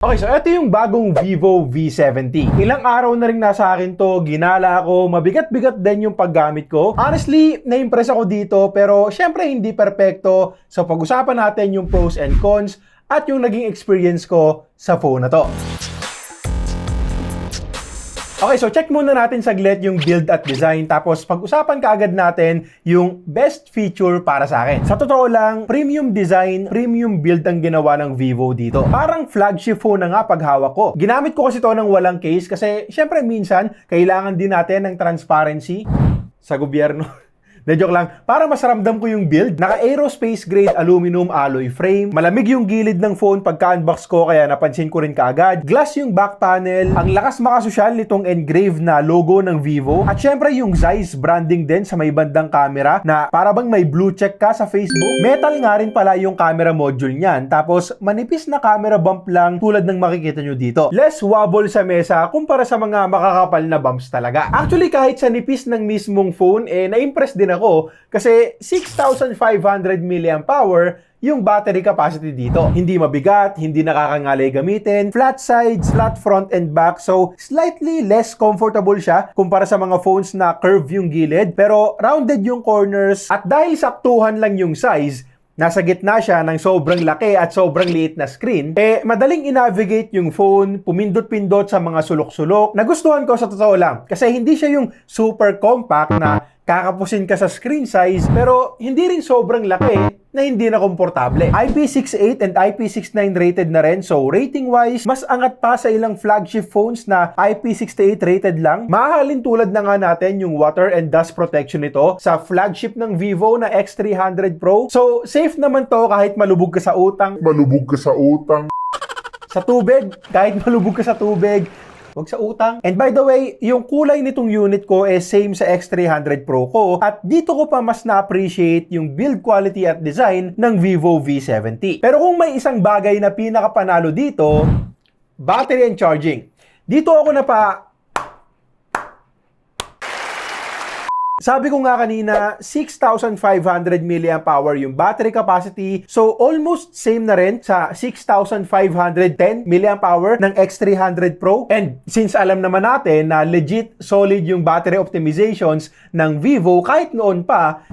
Okay, so ito yung bagong Vivo V70. Ilang araw na rin nasa akin to, ginala ako, mabigat-bigat din yung paggamit ko. Honestly, na-impress ako dito, pero syempre hindi perpekto. So pag-usapan natin yung pros and cons at yung naging experience ko sa phone na to. Okay, so check muna natin saglit yung build at design, tapos pag-usapan kaagad natin yung best feature para sa akin. Sa totoo lang, premium design, premium build ang ginawa ng Vivo dito. Parang flagship phone na nga pag hawak ko. Ginamit ko kasi to ng walang case kasi syempre minsan kailangan din natin ng transparency sa gobyerno. De joke lang, para mas ramdam ko yung build. Naka-aerospace grade aluminum alloy frame. Malamig yung gilid ng phone pagka-unbox ko, kaya napansin ko rin kaagad. Glass yung back panel. Ang lakas makasosyal nitong engraved na logo ng Vivo. At syempre yung Zeiss branding din sa may bandang camera na para bang may blue check ka sa Facebook. Metal nga rin pala yung camera module niyan. Tapos manipis na camera bump lang tulad ng makikita nyo dito. Less wobble sa mesa kumpara sa mga makakapal na bumps talaga. Actually, kahit sa nipis ng mismong phone, na-impress din ako kasi 6,500 mAh yung battery capacity dito. Hindi mabigat, hindi nakakangalay gamitin, flat sides, flat front and back, so slightly less comfortable siya kumpara sa mga phones na curve yung gilid, pero rounded yung corners at dahil saktuhan lang yung size, nasa gitna siya ng sobrang laki at sobrang liit na screen, madaling i-navigate yung phone, pumindot-pindot sa mga sulok-sulok. Nagustuhan ko sa totoo lang kasi hindi siya yung super compact na kakapusin ka sa screen size, pero hindi rin sobrang laki na hindi na komportable. IP68 and IP69 rated na rin, so rating-wise, mas angat pa sa ilang flagship phones na IP68 rated lang. Mahalin tulad na nga natin yung water and dust protection nito sa flagship ng Vivo na X300 Pro. So, safe naman to kahit malubog ka sa utang. Sa tubig, kahit malubog ka sa tubig, huwag sa utang. And by the way, yung kulay nitong unit ko same sa X300 Pro ko. At dito ko pa mas na-appreciate yung build quality at design ng Vivo V70. Pero kung may isang bagay na pinakapanalo dito, battery and charging. Dito ako Sabi ko nga kanina, 6,500 mAh yung battery capacity. So, almost same na rin sa 6,510 mAh ng X300 Pro. And since alam naman natin na legit solid yung battery optimizations ng Vivo kahit noon pa,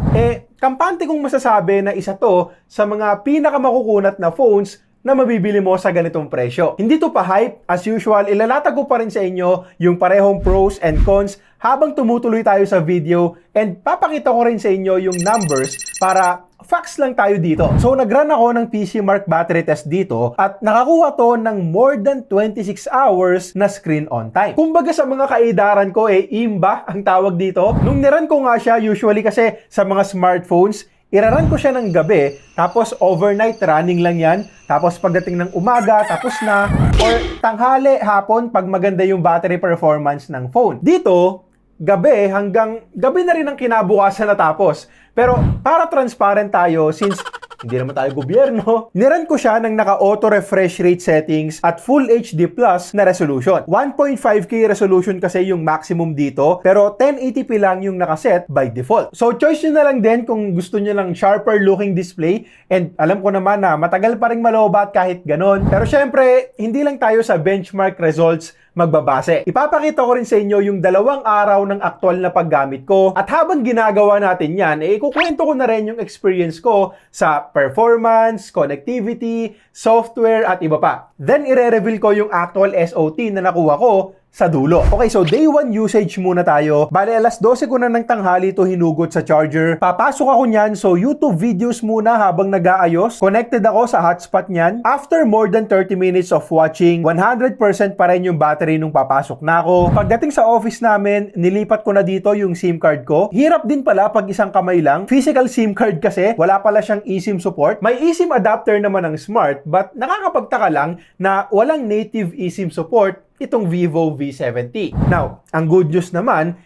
kampante kong masasabi na isa to sa mga pinakamakukunat na phones na mabibili mo sa ganitong presyo. Hindi to pa hype. As usual, ilalatag ko pa rin sa inyo yung parehong pros and cons habang tumutuloy tayo sa video, and papakita ko rin sa inyo yung numbers para facts lang tayo dito. So, nag-run ako ng PCMark battery test dito at nakakuha to ng more than 26 hours na screen on time. Kumbaga sa mga kaidaran ko, imba ang tawag dito. Nung niran ko nga siya, usually kasi sa mga smartphones, iraran ko siya ng gabi, tapos overnight running lang yan, tapos pagdating ng umaga, tapos na, or tanghali, hapon, pag maganda yung battery performance ng phone. Dito, gabi hanggang gabi na rin ang kinabukasan natapos. Pero para transparent tayo, since hindi naman tayo gobyerno, niran ko siya ng naka-auto refresh rate settings at Full HD Plus na resolution. 1.5K resolution kasi yung maximum dito, pero 1080p lang yung nakaset by default. So choice nyo na lang din kung gusto nyo lang sharper looking display, and alam ko naman na matagal pa rin malobat kahit ganon. Pero syempre, hindi lang tayo sa benchmark results magbabase. Ipapakita ko rin sa inyo yung 2 araw ng aktual na paggamit ko, at habang ginagawa natin yan, ikukwento ko na rin yung experience ko sa performance, connectivity, software, at iba pa. Then, ire-reveal ko yung actual SOT na nakuha ko sa dulo. Okay, so day 1 usage muna tayo. Bale, alas 12 ko na ng tanghali to hinugot sa charger. Papasok ako niyan, so YouTube videos muna habang nag-aayos. Connected ako sa hotspot niyan. After more than 30 minutes of watching, 100% pa rin yung battery nung papasok na ako. Pagdating sa office namin, nilipat ko na dito yung SIM card ko. Hirap din pala pag isang kamay lang. Physical SIM card kasi, wala pala siyang eSIM support. May eSIM adapter naman ng Smart, but nakakapagtaka lang na walang native eSIM support itong Vivo V70. Now, ang good news naman,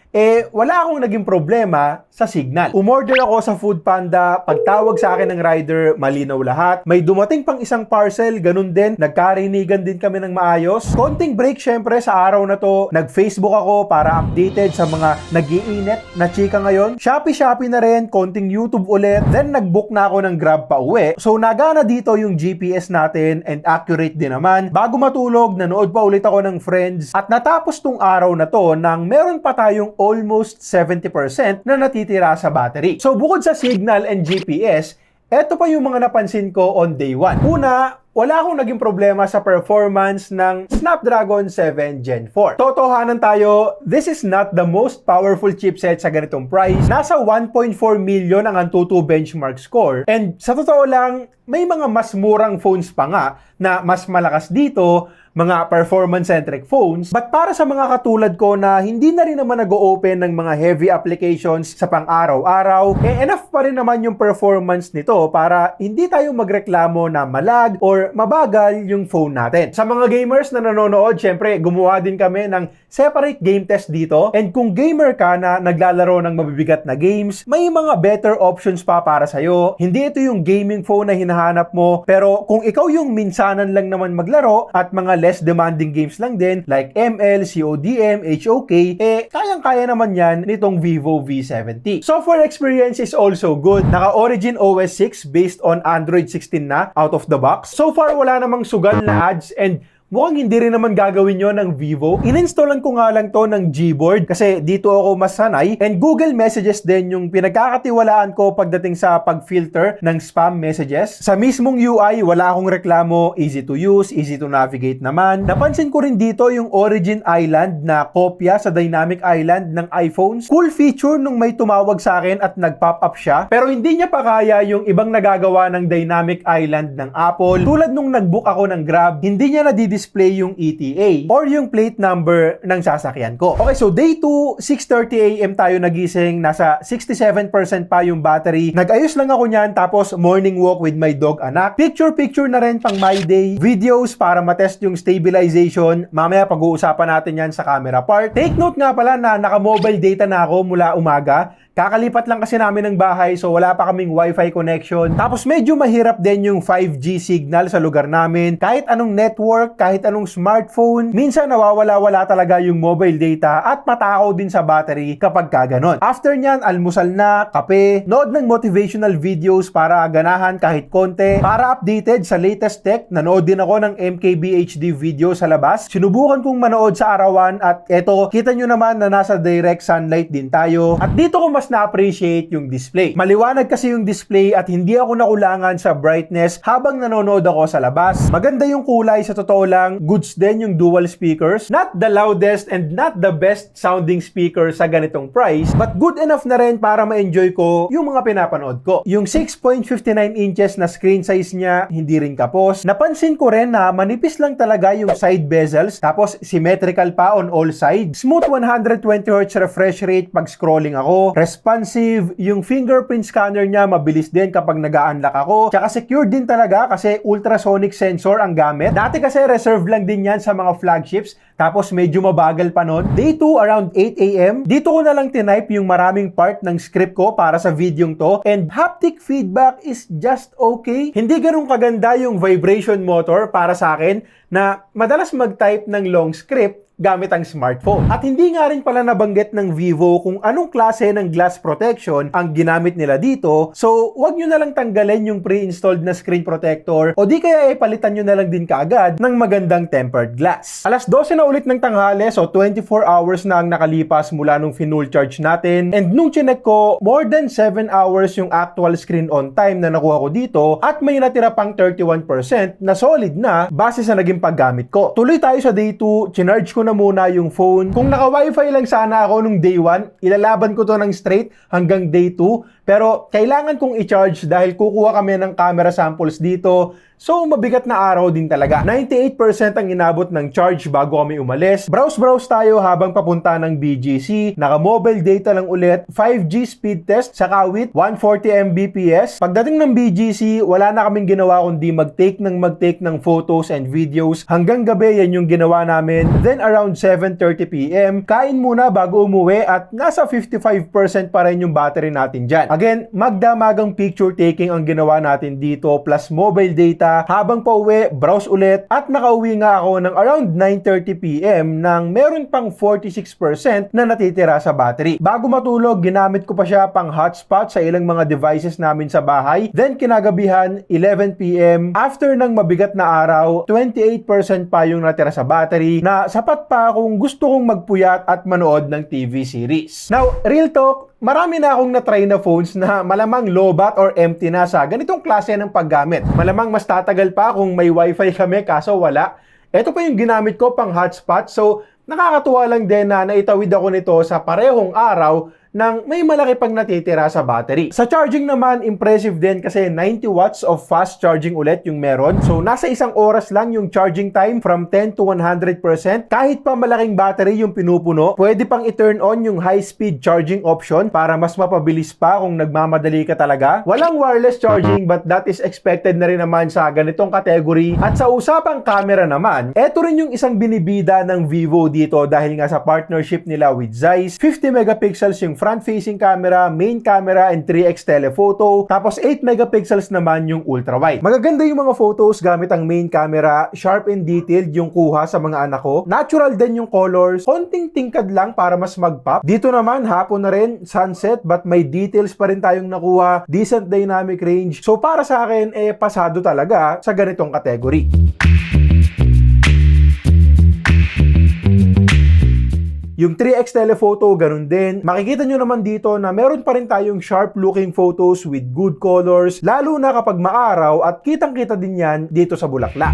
wala akong naging problema sa signal. Umorder ako sa Foodpanda, pagtawag sa akin ng rider, malinaw lahat. May dumating pang isang parcel, ganun din, nagkarinigan din kami ng maayos. Konting break syempre sa araw na to, nag-Facebook ako para updated sa mga nag-iinit na chika ngayon. Shopee na rin, konting YouTube ulit, then nag-book na ako ng Grab pa uwi. So nagana dito yung GPS natin and accurate din naman. Bago matulog, nanood pa ulit ako ng Friends at natapos tong araw na to nang meron pa tayong almost 70% na natitira sa battery. So bukod sa signal and GPS, eto pa yung mga napansin ko on day 1. Una, wala akong naging problema sa performance ng Snapdragon 7 Gen 4. Totohanan tayo, this is not the most powerful chipset sa ganitong price. Nasa 1.4 million ang Antutu benchmark score. And sa totoo lang, may mga mas murang phones pa nga na mas malakas dito, mga performance-centric phones. But para sa mga katulad ko na hindi na rin naman nag-o-open ng mga heavy applications sa pang-araw-araw, enough pa rin naman yung performance nito para hindi tayo magreklamo na malag or mabagal yung phone natin. Sa mga gamers na nanonood, syempre, gumawa din kami ng separate game test dito. And kung gamer ka na naglalaro ng mabibigat na games, may mga better options pa para sa'yo. Hindi ito yung gaming phone na hinahanap mo, pero kung ikaw yung minsanan lang naman maglaro at mga less demanding games lang din like ML, CODM, HOK, kayang-kaya naman yan nitong Vivo V70. Software experience is also good. Naka-Origin OS 6 based on Android 16 na out of the box. So far, wala namang sugal na ads and mukhang hindi rin naman gagawin yon ng Vivo. Ininstallan ko nga lang to ng Gboard kasi dito ako mas sanay. And Google Messages din yung pinagkakatiwalaan ko pagdating sa pag-filter ng spam messages. Sa mismong UI, wala akong reklamo. Easy to use, easy to navigate naman. Napansin ko rin dito yung Origin Island na kopya sa Dynamic Island ng iPhones. Cool feature nung may tumawag sa akin at nag-pop up siya. Pero hindi niya pa kaya yung ibang nagagawa ng Dynamic Island ng Apple. Tulad nung nag-book ako ng Grab, hindi niya display yung ETA or yung plate number ng sasakyan ko. Okay, so day 2, 6:30 AM tayo nagising, nasa 67% pa yung battery. Nag-ayos lang ako niyan, tapos morning walk with my dog anak. Picture na rin pang my day. Videos para matest yung stabilization. Mamaya pag-uusapan natin yan sa camera part. Take note nga pala na naka-mobile data na ako mula umaga. Kakalipat lang kasi namin ng bahay, so wala pa kaming wifi connection. Tapos medyo mahirap din yung 5G signal sa lugar namin. Kahit anong network, kahit anong smartphone, minsan nawawala-wala talaga yung mobile data at matakaw din sa battery kapag kaganon. After nyan, almusal na, kape, nood ng motivational videos para ganahan kahit konti. Para updated sa latest tech, nanood din ako ng MKBHD video sa labas. Sinubukan kong manood sa arawan at eto, kita nyo naman na nasa direct sunlight din tayo. At dito ko mas na-appreciate yung display. Maliwanag kasi yung display at hindi ako nakulangan sa brightness habang nanonood ako sa labas. Maganda yung kulay, sa totoo lang. Goods din yung dual speakers. Not the loudest and not the best sounding speaker sa ganitong price, but good enough na rin para ma-enjoy ko yung mga pinapanood ko. Yung 6.59 inches na screen size niya, hindi rin kapos. Napansin ko rin na manipis lang talaga yung side bezels, tapos symmetrical pa on all sides. Smooth 120Hz refresh rate pag scrolling ako. Responsive, yung fingerprint scanner niya mabilis din kapag nag-a-unlock ako. Tsaka secure din talaga kasi ultrasonic sensor ang gamit. Dati kasi reserve lang din yan sa mga flagships, tapos medyo mabagal pa nun. Day 2 around 8 AM, dito ko na lang tinype yung maraming part ng script ko para sa videong to, and haptic feedback is just okay. Hindi ganun kaganda yung vibration motor para sa akin na madalas mag-type ng long script gamit ang smartphone. At hindi nga rin pala nabanggit ng Vivo kung anong klase ng glass protection ang ginamit nila dito. So, wag nyo na lang tanggalin yung pre-installed na screen protector o di kaya palitan nyo na lang din kaagad ng magandang tempered glass. Alas 12 na ulit ng tanghali, so 24 hours na ang nakalipas mula nung full charge natin. And nung chinek ko, more than 7 hours yung actual screen on time na nakuha ko dito at may natira pang 31% na solid na base sa naging paggamit ko. Tuloy tayo sa day 2, chinarge ko na muna yung phone. Kung naka-wifi lang sana ako nung day 1, ilalaban ko to ng straight hanggang day 2. Pero kailangan kong i-charge dahil kukuha kami ng camera samples dito. So, mabigat na araw din talaga. 98% ang inabot ng charge bago kami umalis. Browse tayo habang papunta ng BGC. Naka-mobile data lang ulit. 5G speed test sa Kawit, 140 Mbps. Pagdating ng BGC, wala na kaming ginawa kundi mag-take ng photos and videos. Hanggang gabi, yan yung ginawa namin. Then, around 7:30 PM, kain muna bago umuwi at nasa 55% pa rin yung battery natin dyan. Again, magdamagang picture taking ang ginawa natin dito plus mobile data. Habang pauwi, browse ulit at nakauwi nga ako ng around 9:30 PM nang meron pang 46% na natitira sa battery. Bago matulog, ginamit ko pa siya pang hotspot sa ilang mga devices namin sa bahay. Then kinagabihan, 11 PM, after ng mabigat na araw, 28% pa yung natira sa battery na sapat pa kung gusto kong magpuyat at manood ng TV series. Now, real talk, marami na akong na-try na phones na malamang lowbat or empty na sa ganitong klase ng paggamit. Malamang mas tatagal pa kung may wifi kami kaso wala. Ito pa yung ginamit ko pang hotspot. So, nakakatuwa lang din na naitawid ako nito sa parehong araw nang may malaki pang natitira sa battery. Sa charging naman, impressive din kasi 90 watts of fast charging ulit yung meron. So, nasa isang oras lang yung charging time from 10 to 100%. Kahit pa malaking battery yung pinupuno, pwede pang i-turn on yung high-speed charging option para mas mapabilis pa kung nagmamadali ka talaga. Walang wireless charging but that is expected na rin naman sa ganitong category. At sa usapang camera naman, eto rin yung isang binibida ng Vivo dito dahil nga sa partnership nila with Zeiss. 50 megapixels yung front-facing camera, main camera, and 3x telephoto. Tapos 8 megapixels naman yung ultra-wide. Magaganda yung mga photos gamit ang main camera, sharp and detailed yung kuha sa mga anak ko. Natural din yung colors, konting tingkad lang para mas mag-pop. Dito naman, hapon na rin, sunset, but may details pa rin tayong nakuha, decent dynamic range. So para sa akin, pasado talaga sa ganitong category. Yung 3x telephoto, ganun din. Makikita nyo naman dito na meron pa rin tayong sharp-looking photos with good colors, lalo na kapag maaraw at kitang-kita din yan dito sa Bulaklak.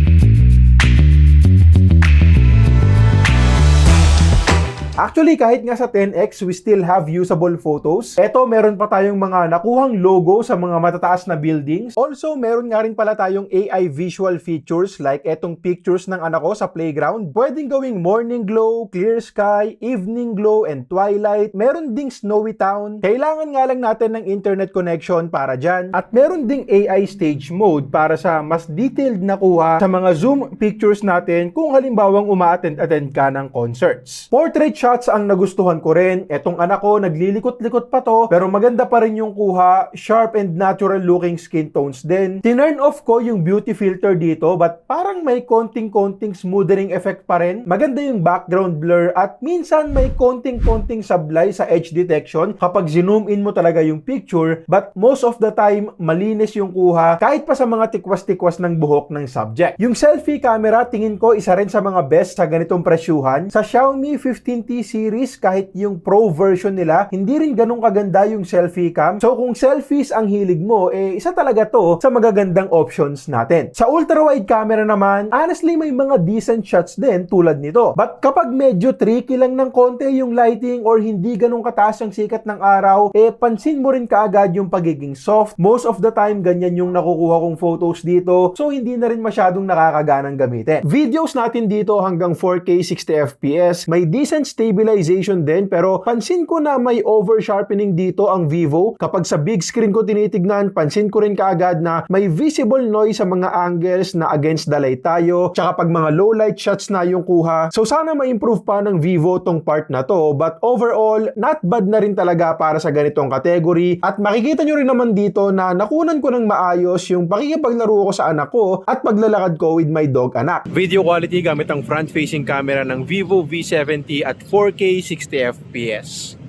Actually, kahit nga sa 10X, we still have usable photos. Eto, meron pa tayong mga nakuhang logo sa mga matataas na buildings. Also, meron nga rin pala tayong AI visual features like etong pictures ng anak ko sa playground. Pwedeng gawing morning glow, clear sky, evening glow, and twilight. Meron ding snowy town. Kailangan nga lang natin ng internet connection para dyan. At meron ding AI stage mode para sa mas detailed na kuha sa mga zoom pictures natin kung halimbawang uma-attend ka ng concerts. Portrait shots ang nagustuhan ko rin. Etong anak ko, naglilikot-likot pa to, pero maganda pa rin yung kuha, sharp and natural looking skin tones din. Tinurn off ko yung beauty filter dito, but parang may konting-konting smoothing effect pa rin. Maganda yung background blur at minsan may konting-konting sablay sa edge detection kapag zoom in mo talaga yung picture, but most of the time, malinis yung kuha kahit pa sa mga tikwas-tikwas ng buhok ng subject. Yung selfie camera, tingin ko isa rin sa mga best sa ganitong presyuhan. Sa Xiaomi 15T series, kahit yung Pro version nila, hindi rin ganun kaganda yung selfie cam. So kung selfies ang hilig mo, isa talaga to sa magagandang options natin. Sa ultra-wide camera naman, honestly may mga decent shots din tulad nito. But kapag medyo tricky lang ng konti yung lighting or hindi ganun kataas ang sikat ng araw, pansin mo rin kaagad yung pagiging soft. Most of the time, ganyan yung nakukuha kong photos dito. So hindi na rin masyadong nakakaganang gamitin. Videos natin dito hanggang 4K 60fps. May decent stabilization din, pero pansin ko na may over-sharpening dito ang Vivo. Kapag sa big screen ko tinitignan, pansin ko rin kaagad na may visible noise sa mga angles na against the light tayo, tsaka pag mga low light shots na yung kuha. So sana ma-improve pa ng Vivo tong part na to, but overall, not bad na rin talaga para sa ganitong category. At makikita nyo rin naman dito na nakunan ko ng maayos yung pakikipaglaro ko sa anak ko at paglalakad ko with my dog anak. Video quality gamit ang front-facing camera ng Vivo V70 at 4K 60fps.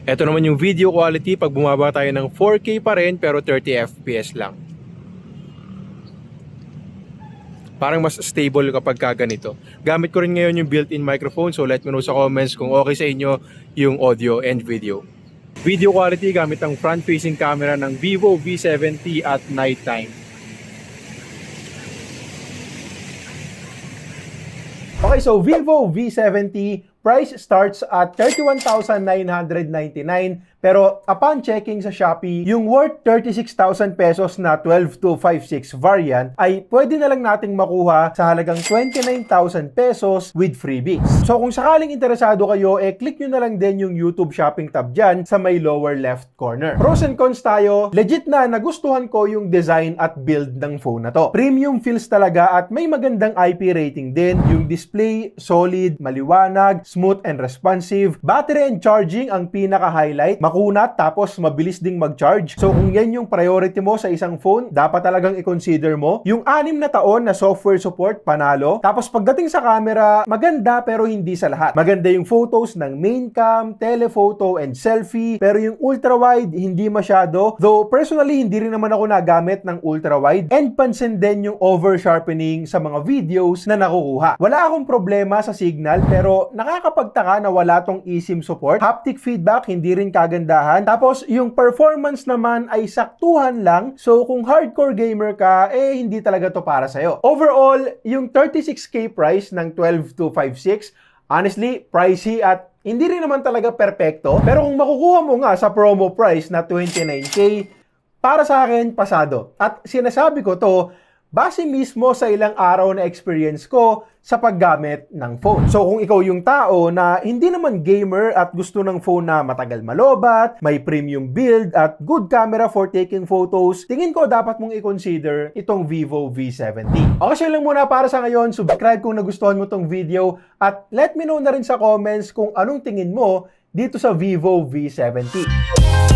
Ito naman yung video quality pag bumaba tayo ng 4K pa rin pero 30fps lang. Parang mas stable kapag ganito. Gamit ko rin ngayon yung built-in microphone, so let me know sa comments kung okay sa inyo yung audio and video. Video quality gamit ang front-facing camera ng Vivo V70 at nighttime. Okay, so Vivo V70 price starts at 31,999 pero upon checking sa Shopee, yung worth 36,000 pesos na 12256 variant ay pwede na lang nating makuha sa halagang 29,000 pesos with freebies. So kung sakaling interesado kayo, click nyo na lang din yung YouTube shopping tab dyan sa may lower left corner. Pros and cons tayo, legit na nagustuhan ko yung design at build ng phone na to. Premium feels talaga at may magandang IP rating din. Yung display, solid, maliwanag, smooth and responsive. Battery and charging ang pinaka-highlight. Makunat tapos mabilis ding mag-charge. So kung yan yung priority mo sa isang phone, dapat talagang i-consider mo. Yung 6 na taon na software support, panalo. Tapos pagdating sa camera, maganda pero hindi sa lahat. Maganda yung photos ng main cam, telephoto and selfie. Pero yung ultra-wide, hindi masyado. Though personally, hindi rin naman ako nagamit ng ultra-wide. And pansin din yung over-sharpening sa mga videos na nakukuha. Wala akong problema sa signal pero nakakapagtaka na wala tong eSIM support. Haptic feedback, hindi rin kagandahan. Tapos yung performance naman ay saktuhan lang. So kung hardcore gamer ka, hindi talaga to para sa'yo. Overall, yung 36K price ng 12256, honestly, pricey at hindi rin naman talaga perpekto. Pero kung makukuha mo nga sa promo price na 29K, para sa akin, pasado. At sinasabi ko to, base mismo sa ilang araw na experience ko sa paggamit ng phone. So kung ikaw yung tao na hindi naman gamer at gusto ng phone na matagal malobat, may premium build at good camera for taking photos, tingin ko dapat mong i-consider itong Vivo V70. Okay, so lang muna para sa ngayon. Subscribe kung nagustuhan mo tong video at let me know na rin sa comments kung anong tingin mo dito sa Vivo V70.